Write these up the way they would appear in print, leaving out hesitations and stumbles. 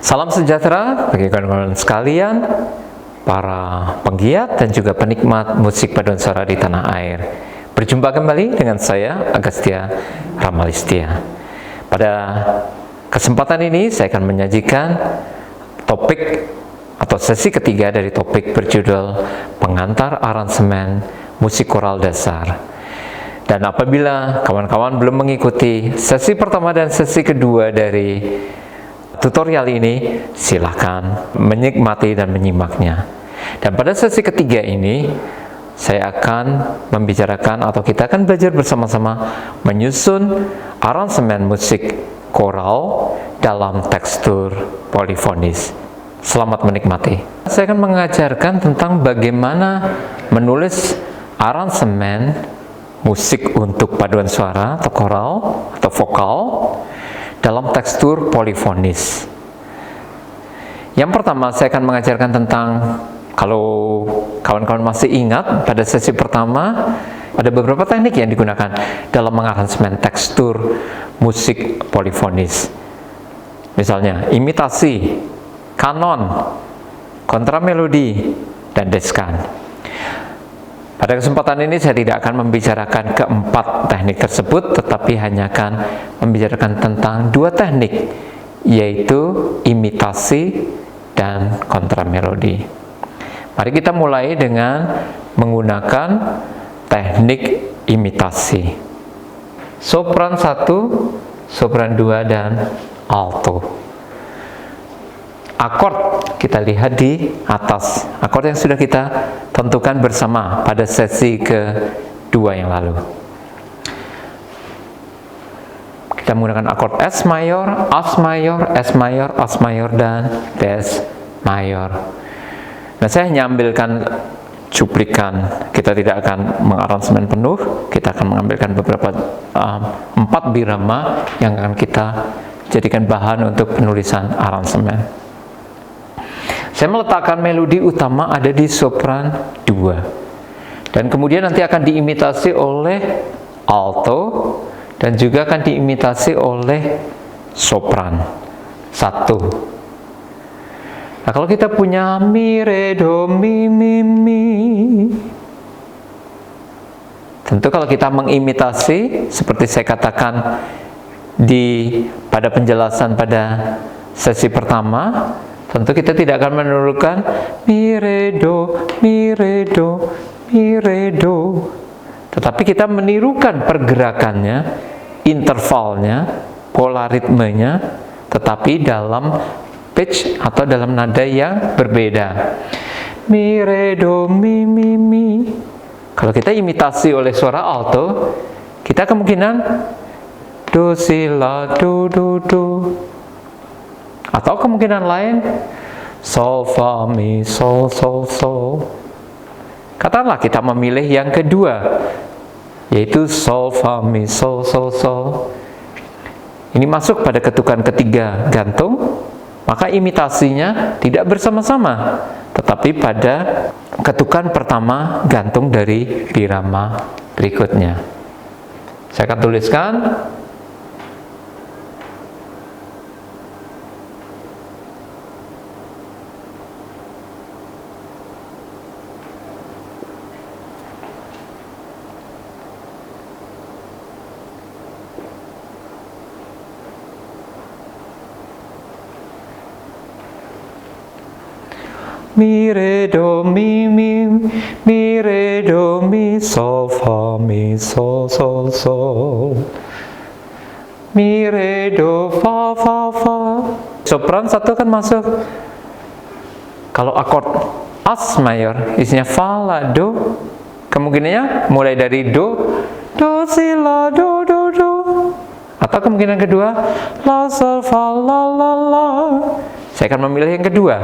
Salam sejahtera bagi kawan-kawan sekalian, para penggiat dan juga penikmat musik paduan suara di tanah air. Berjumpa kembali dengan saya, Agastya Ramalistia. Pada kesempatan ini saya akan menyajikan topik atau sesi ketiga dari topik berjudul Pengantar Aransemen Musik Koral Dasar. Dan apabila kawan-kawan belum mengikuti sesi pertama dan sesi kedua dari tutorial ini, silahkan menikmati dan menyimaknya. Dan pada sesi ketiga ini, saya akan membicarakan atau kita akan belajar bersama-sama menyusun aransemen musik koral dalam tekstur polifonis. Selamat menikmati. Saya akan mengajarkan tentang bagaimana menulis aransemen musik untuk paduan suara atau koral atau vokal dalam tekstur polifonis. Yang pertama saya akan mengajarkan tentang, kalau kawan-kawan masih ingat pada sesi pertama, ada beberapa teknik yang digunakan dalam mengaransemen tekstur musik polifonis. Misalnya imitasi, kanon, kontramelodi, dan deskan. Pada kesempatan ini saya tidak akan membicarakan keempat teknik tersebut, tetapi hanya akan membicarakan tentang dua teknik, yaitu imitasi dan kontramelodi. Mari kita mulai dengan menggunakan teknik imitasi. Sopran 1, sopran 2, dan alto. Akord kita lihat di atas, akord yang sudah kita tentukan bersama pada sesi kedua yang lalu. Kita menggunakan akord S mayor, As mayor, S mayor, As mayor, dan Des mayor. Nah, saya hanya ambilkan cuplikan, kita tidak akan mengaransemen penuh, kita akan mengambilkan beberapa 4 birama yang akan kita jadikan bahan untuk penulisan aransemen. Saya meletakkan melodi utama ada di sopran 2, dan kemudian nanti akan diimitasi oleh alto dan juga akan diimitasi oleh sopran 1. Nah, kalau kita punya mi, re, do, mi, mi, mi, tentu kalau kita mengimitasi seperti saya katakan pada penjelasan pada sesi pertama, tentu kita tidak akan menurunkan mi, re, do, mi, re, do, mi, re, do, tetapi kita menirukan pergerakannya, intervalnya, pola ritmenya, tetapi dalam pitch atau dalam nada yang berbeda. Mi, re, do, mi, mi, mi. Kalau kita imitasi oleh suara alto, kita kemungkinan do, si, la, do, do, do. Atau kemungkinan lain sol, fa, mi, sol, sol, sol. Katakanlah kita memilih yang kedua, yaitu sol, fa, mi, sol, sol, sol. Ini masuk pada ketukan ketiga gantung, maka imitasinya tidak bersama-sama, tetapi pada ketukan pertama gantung dari birama berikutnya. Saya akan tuliskan mi, re, do, mi, mi, mi, re, do, mi, sol, fa, mi, sol, sol, sol, mi, re, do, fa, fa, fa. Sopran 1 kan masuk. Kalau akord As mayor isinya fa, la, do, kemungkinannya mulai dari do, do, si, la, do, do, do. Atau kemungkinan kedua la, sol, fa, la, la, la. Saya akan memilih yang kedua.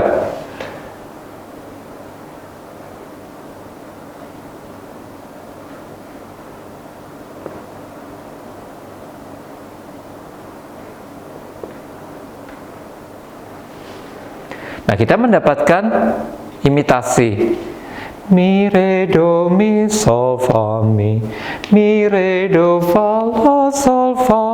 Nah, kita mendapatkan imitasi mi, re, do, mi, sol, fa, mi, re, do, fa, la, sol, fa.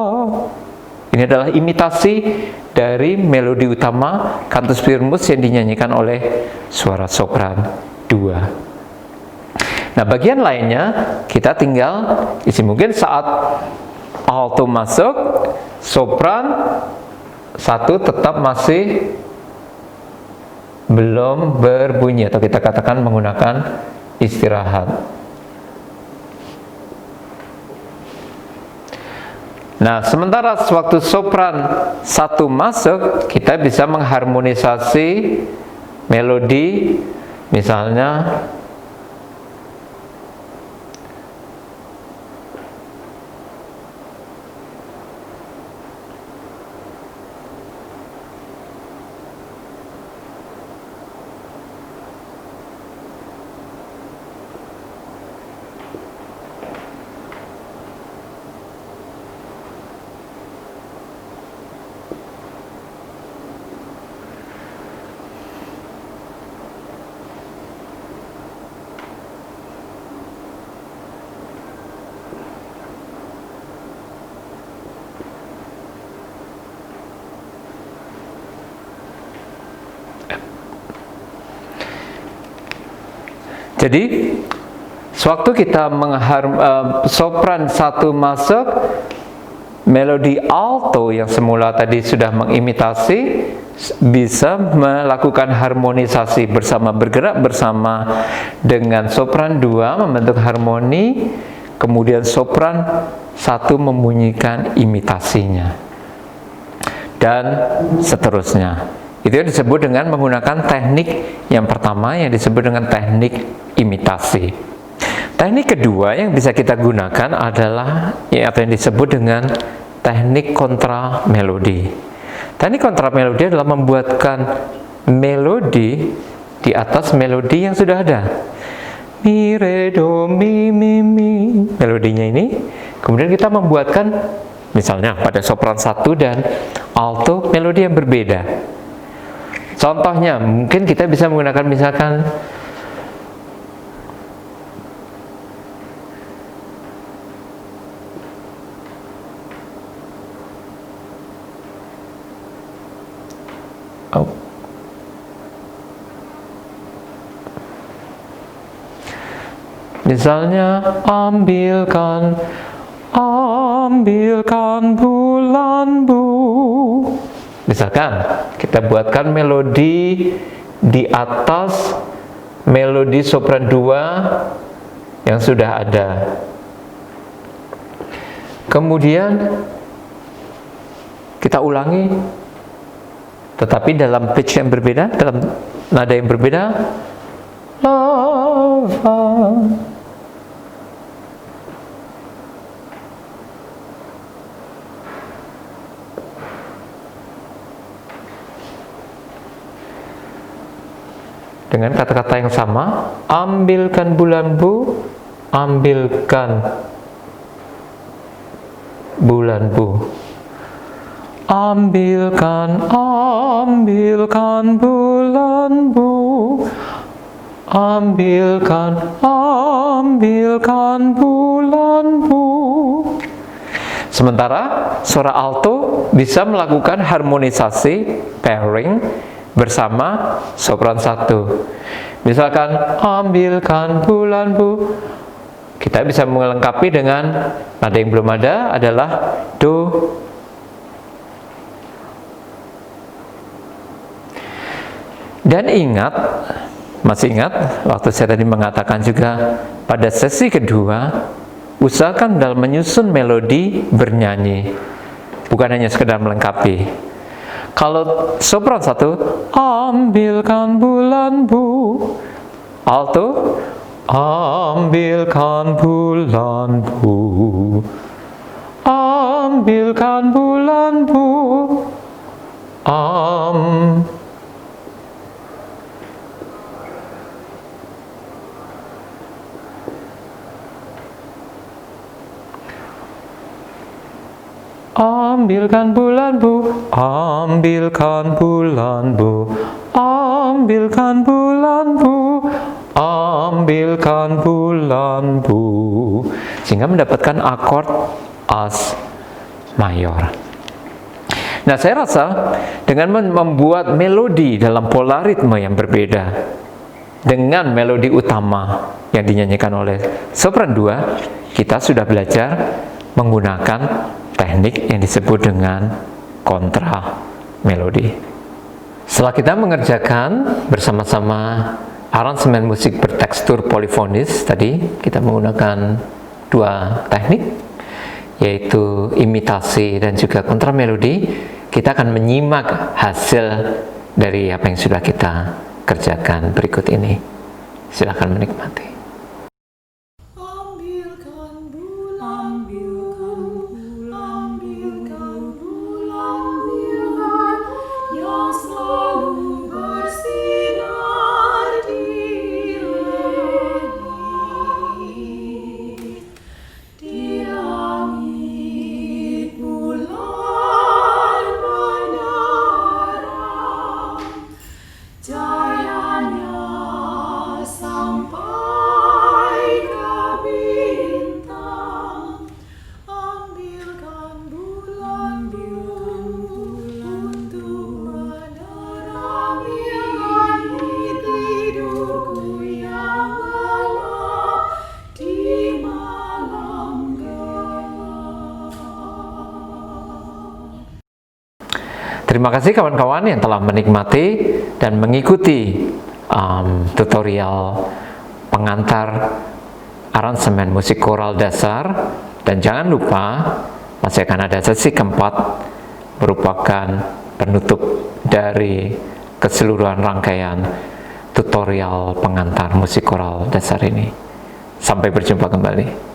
Ini adalah imitasi dari melodi utama cantus firmus yang dinyanyikan oleh suara sopran 2. Nah, bagian lainnya kita tinggal isi. Mungkin saat alto masuk, sopran 1 tetap masih belum berbunyi, atau kita katakan menggunakan istirahat. Nah, sementara sewaktu sopran 1 masuk, kita bisa mengharmonisasi melodi, misalnya jadi, sewaktu kita sopran 1 masuk, melodi alto yang semula tadi sudah mengimitasi bisa melakukan harmonisasi bersama, bergerak bersama dengan sopran 2 membentuk harmoni, kemudian sopran 1 membunyikan imitasinya, dan seterusnya. Itu yang disebut dengan menggunakan teknik yang pertama, yang disebut dengan teknik imitasi. Teknik kedua yang bisa kita gunakan adalah atau yang disebut dengan teknik kontra melodi. Teknik kontra melodi adalah membuatkan melodi di atas melodi yang sudah ada. Mi, re, do, mi, mi. Melodinya ini, kemudian kita membuatkan misalnya pada sopran 1 dan alto melodi yang berbeda. Contohnya, mungkin kita bisa menggunakan misalkan misalnya ambilkan bulanmu. Misalkan kita buatkan melodi di atas melodi sopran 2 yang sudah ada. Kemudian kita ulangi, tetapi dalam pitch yang berbeda, dalam nada yang berbeda. Lava. Dengan kata-kata yang sama, ambilkan bulanmu, ambilkan bulanmu. Ambilkan bulanmu, ambilkan bulanmu. Sementara suara alto bisa melakukan harmonisasi pairing bersama sopran 1. Misalkan ambilkan bulanmu, kita bisa melengkapi dengan nada yang belum ada adalah do. Dan ingat, masih ingat waktu saya tadi mengatakan juga pada sesi kedua, usahakan dalam menyusun melodi bernyanyi, bukan hanya sekedar melengkapi. Kalau sopran 1, ambilkan bulanmu, alto, ambilkan bulanmu, ambilkan bulanmu, ambilkan bulanmu, ambilkan bulanmu, ambilkan bulanmu, ambilkan bulanmu, sehingga mendapatkan akord as mayor. Nah, saya rasa dengan membuat melodi dalam pola ritme yang berbeda dengan melodi utama yang dinyanyikan oleh sopran 2, kita sudah belajar menggunakan teknik yang disebut dengan kontra melodi. Setelah kita mengerjakan bersama-sama aransemen musik bertekstur polifonis tadi, kita menggunakan 2 teknik, yaitu imitasi dan juga kontra melodi. Kita akan menyimak hasil dari apa yang sudah kita kerjakan berikut ini. Silakan menikmati. Terima kasih kawan-kawan yang telah menikmati dan mengikuti tutorial pengantar aransemen musik koral dasar. Dan jangan lupa, masih akan ada sesi keempat merupakan penutup dari keseluruhan rangkaian tutorial pengantar musik koral dasar ini. Sampai berjumpa kembali.